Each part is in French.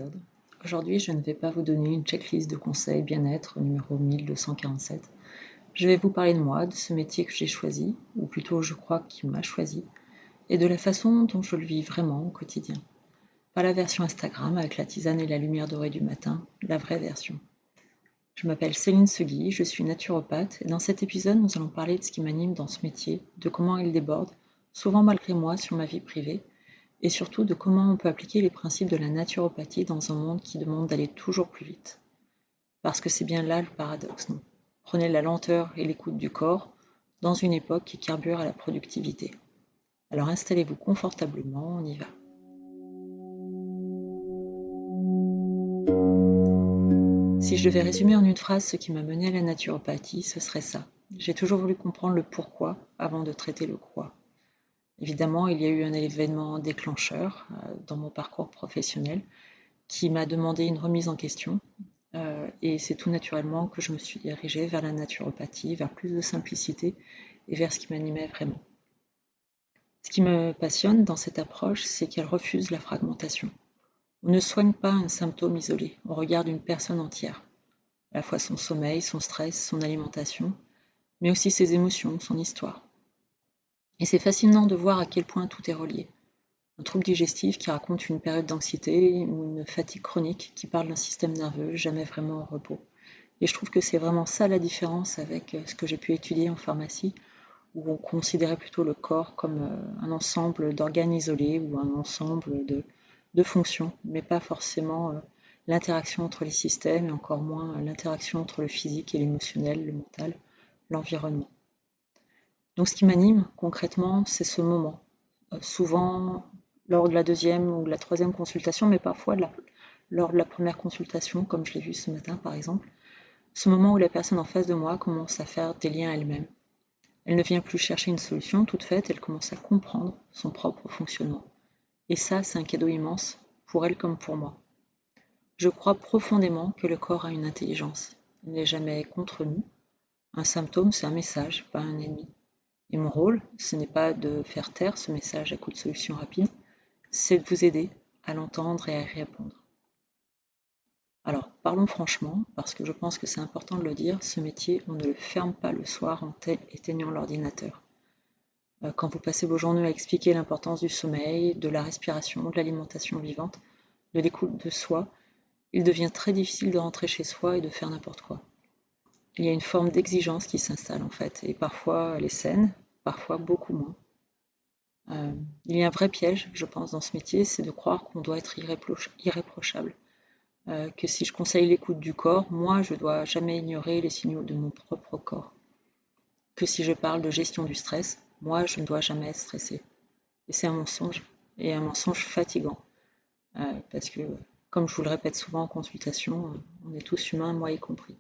épisode. Aujourd'hui, je ne vais pas vous donner une checklist de conseils bien-être numéro 1247. Je vais vous parler de moi, de ce métier que j'ai choisi, ou plutôt je crois qu'il m'a choisi, et de la façon dont je le vis vraiment au quotidien. Pas la version Instagram avec la tisane et la lumière dorée du matin, la vraie version. Je m'appelle Céline Segui, je suis naturopathe, et dans cet épisode, nous allons parler de ce qui m'anime dans ce métier, de comment il déborde, souvent malgré moi, sur ma vie privée, et surtout de comment on peut appliquer les principes de la naturopathie dans un monde qui demande d'aller toujours plus vite. Parce que c'est bien là le paradoxe, non ? Prenez la lenteur et l'écoute du corps dans une époque qui carbure à la productivité. Alors installez-vous confortablement, on y va. Si je devais résumer en une phrase ce qui m'a mené à la naturopathie, ce serait ça. J'ai toujours voulu comprendre le pourquoi avant de traiter le quoi. Évidemment, il y a eu un événement déclencheur dans mon parcours professionnel qui m'a demandé une remise en question. Et c'est tout naturellement que je me suis dirigée vers la naturopathie, vers plus de simplicité et vers ce qui m'animait vraiment. Ce qui me passionne dans cette approche, c'est qu'elle refuse la fragmentation. On ne soigne pas un symptôme isolé, on regarde une personne entière, à la fois son sommeil, son stress, son alimentation, mais aussi ses émotions, son histoire. Et c'est fascinant de voir à quel point tout est relié. Un trouble digestif qui raconte une période d'anxiété ou une fatigue chronique qui parle d'un système nerveux jamais vraiment en repos. Et je trouve que c'est vraiment ça la différence avec ce que j'ai pu étudier en pharmacie, où on considérait plutôt le corps comme un ensemble d'organes isolés ou un ensemble de fonctions, mais pas forcément l'interaction entre les systèmes et encore moins l'interaction entre le physique et l'émotionnel, le mental, l'environnement. Donc ce qui m'anime concrètement, c'est ce moment. Souvent lors de la deuxième ou de la troisième consultation, mais parfois lors de la première consultation, comme je l'ai vu ce matin par exemple, ce moment où la personne en face de moi commence à faire des liens elle-même. Elle ne vient plus chercher une solution toute faite, elle commence à comprendre son propre fonctionnement. Et ça, c'est un cadeau immense, pour elle comme pour moi. Je crois profondément que le corps a une intelligence. Il n'est jamais contre nous. Un symptôme, c'est un message, pas un ennemi. Et mon rôle, ce n'est pas de faire taire ce message à coup de solution rapide, c'est de vous aider à l'entendre et à y répondre. Alors, parlons franchement, parce que je pense que c'est important de le dire, ce métier, on ne le ferme pas le soir en éteignant l'ordinateur. Quand vous passez vos journées à expliquer l'importance du sommeil, de la respiration, de l'alimentation vivante, de l'écoute de soi, il devient très difficile de rentrer chez soi et de faire n'importe quoi. Il y a une forme d'exigence qui s'installe en fait, et parfois elle est saine, parfois beaucoup moins. Il y a un vrai piège, je pense, dans ce métier, c'est de croire qu'on doit être irréprochable. Que si je conseille l'écoute du corps, moi je dois jamais ignorer les signaux de mon propre corps. Que si je parle de gestion du stress, moi je ne dois jamais être stressée. Et c'est un mensonge, et un mensonge fatigant. Parce que, comme je vous le répète souvent en consultation, on est tous humains, moi y compris.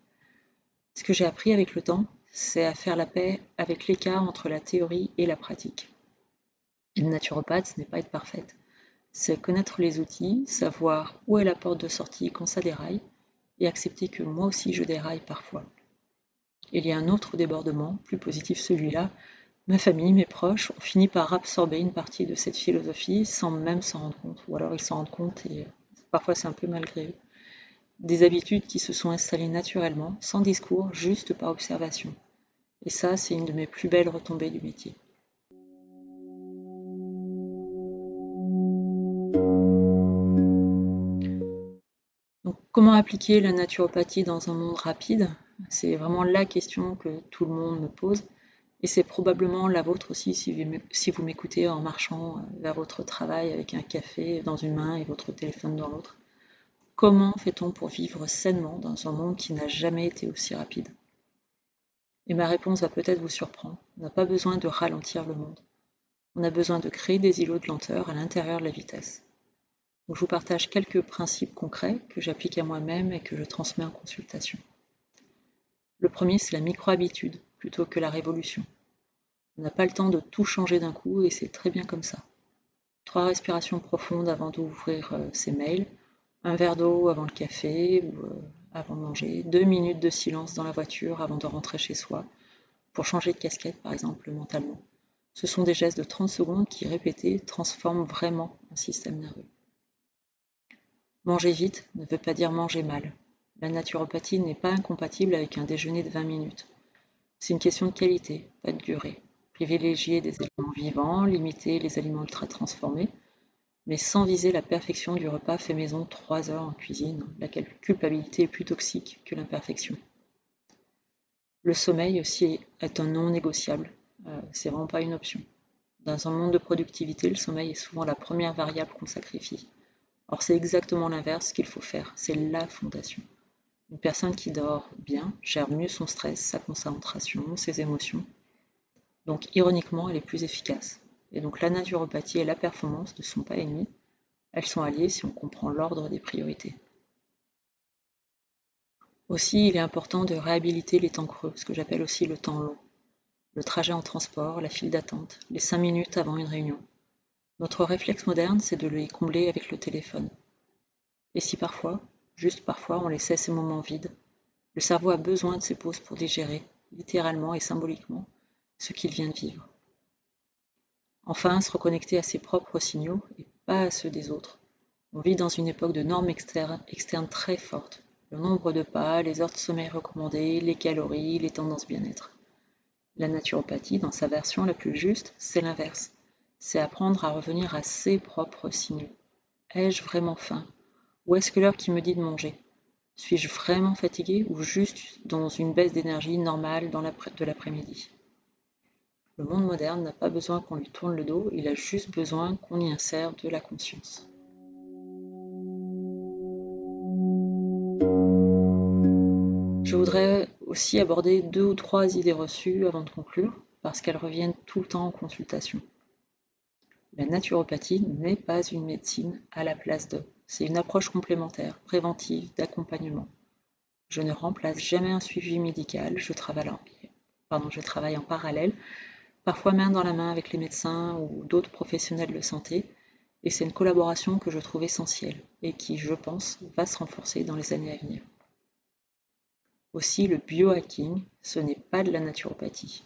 Ce que j'ai appris avec le temps, c'est à faire la paix avec l'écart entre la théorie et la pratique. Être naturopathe, ce n'est pas être parfaite. C'est connaître les outils, savoir où est la porte de sortie quand ça déraille, et accepter que moi aussi je déraille parfois. Il y a un autre débordement, plus positif celui-là, ma famille, mes proches ont fini par absorber une partie de cette philosophie sans même s'en rendre compte, ou alors ils s'en rendent compte et parfois c'est un peu malgré eux. Des habitudes qui se sont installées naturellement, sans discours, juste par observation. Et ça, c'est une de mes plus belles retombées du métier. Donc, comment appliquer la naturopathie dans un monde rapide ? C'est vraiment la question que tout le monde me pose. Et c'est probablement la vôtre aussi si vous m'écoutez en marchant vers votre travail avec un café dans une main et votre téléphone dans l'autre. Comment fait-on pour vivre sainement dans un monde qui n'a jamais été aussi rapide ? Et ma réponse va peut-être vous surprendre. On n'a pas besoin de ralentir le monde. On a besoin de créer des îlots de lenteur à l'intérieur de la vitesse. Donc je vous partage quelques principes concrets que j'applique à moi-même et que je transmets en consultation. Le premier, c'est la micro-habitude plutôt que la révolution. On n'a pas le temps de tout changer d'un coup et c'est très bien comme ça. 3 respirations profondes avant d'ouvrir ses mails, un verre d'eau avant le café ou avant de manger, 2 minutes de silence dans la voiture avant de rentrer chez soi, pour changer de casquette par exemple mentalement. Ce sont des gestes de 30 secondes qui, répétés, transforment vraiment un système nerveux. Manger vite ne veut pas dire manger mal. La naturopathie n'est pas incompatible avec un déjeuner de 20 minutes. C'est une question de qualité, pas de durée. Privilégier des aliments vivants, limiter les aliments ultra transformés, mais sans viser la perfection du repas fait maison de 3 heures en cuisine. La culpabilité est plus toxique que l'imperfection. Le sommeil aussi est un non négociable. C'est vraiment pas une option. Dans un monde de productivité, le sommeil est souvent la première variable qu'on sacrifie. Or, c'est exactement l'inverse qu'il faut faire. C'est la fondation. Une personne qui dort bien gère mieux son stress, sa concentration, ses émotions. Donc, ironiquement, elle est plus efficace. Et donc, la naturopathie et la performance ne sont pas ennemies. Elles sont alliées si on comprend l'ordre des priorités. Aussi, il est important de réhabiliter les temps creux, ce que j'appelle aussi le temps long. Le trajet en transport, la file d'attente, les 5 minutes avant une réunion. Notre réflexe moderne, c'est de les combler avec le téléphone. Et si parfois, juste parfois, on laissait ces moments vides, le cerveau a besoin de ces pauses pour digérer, littéralement et symboliquement, ce qu'il vient de vivre. Enfin, se reconnecter à ses propres signaux et pas à ceux des autres. On vit dans une époque de normes externes très fortes. Le nombre de pas, les heures de sommeil recommandées, les calories, les tendances bien-être. La naturopathie, dans sa version la plus juste, c'est l'inverse. C'est apprendre à revenir à ses propres signaux. Ai-je vraiment faim? Ou est-ce que l'heure qui me dit de manger? Suis-je vraiment fatigué ou juste dans une baisse d'énergie normale de l'après-midi? Le monde moderne n'a pas besoin qu'on lui tourne le dos, il a juste besoin qu'on y insère de la conscience. Je voudrais aussi aborder 2 ou 3 idées reçues avant de conclure, parce qu'elles reviennent tout le temps en consultation. La naturopathie n'est pas une médecine à la place de. C'est une approche complémentaire, préventive, d'accompagnement. Je ne remplace jamais un suivi médical, je travaille en parallèle, parfois main dans la main avec les médecins ou d'autres professionnels de santé, et c'est une collaboration que je trouve essentielle et qui, je pense, va se renforcer dans les années à venir. Aussi, le biohacking, ce n'est pas de la naturopathie.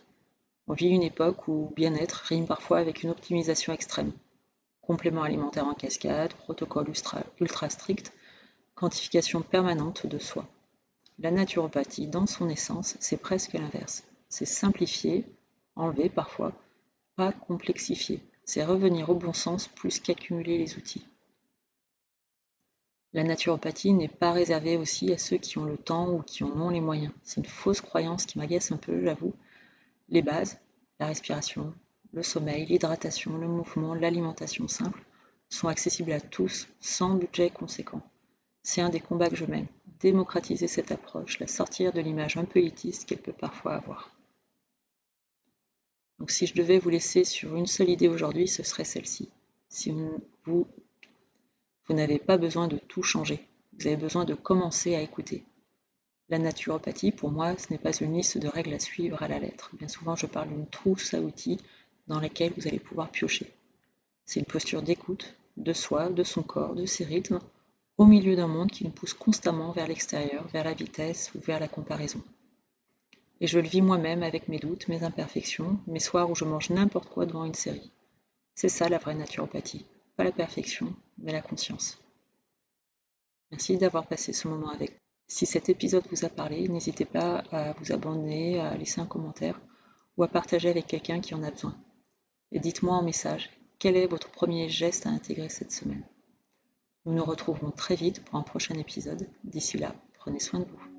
On vit une époque où bien-être rime parfois avec une optimisation extrême. Compléments alimentaires en cascade, protocoles ultra stricts, quantification permanente de soi. La naturopathie, dans son essence, c'est presque l'inverse. C'est simplifier, enlever parfois, pas complexifier. C'est revenir au bon sens plus qu'accumuler les outils. La naturopathie n'est pas réservée aussi à ceux qui ont le temps ou qui en ont les moyens. C'est une fausse croyance qui m'agace un peu, j'avoue. Les bases, la respiration, le sommeil, l'hydratation, le mouvement, l'alimentation simple, sont accessibles à tous sans budget conséquent. C'est un des combats que je mène, démocratiser cette approche, la sortir de l'image un peu élitiste qu'elle peut parfois avoir. Donc si je devais vous laisser sur une seule idée aujourd'hui, ce serait celle-ci. Si vous n'avez pas besoin de tout changer, vous avez besoin de commencer à écouter. La naturopathie, pour moi, ce n'est pas une liste de règles à suivre à la lettre. Bien souvent, je parle d'une trousse à outils dans laquelle vous allez pouvoir piocher. C'est une posture d'écoute de soi, de son corps, de ses rythmes, au milieu d'un monde qui nous pousse constamment vers l'extérieur, vers la vitesse ou vers la comparaison. Et je le vis moi-même avec mes doutes, mes imperfections, mes soirs où je mange n'importe quoi devant une série. C'est ça la vraie naturopathie. Pas la perfection, mais la conscience. Merci d'avoir passé ce moment avec moi. Si cet épisode vous a parlé, n'hésitez pas à vous abonner, à laisser un commentaire ou à partager avec quelqu'un qui en a besoin. Et dites-moi en message, quel est votre premier geste à intégrer cette semaine? Nous nous retrouverons très vite pour un prochain épisode. D'ici là, prenez soin de vous.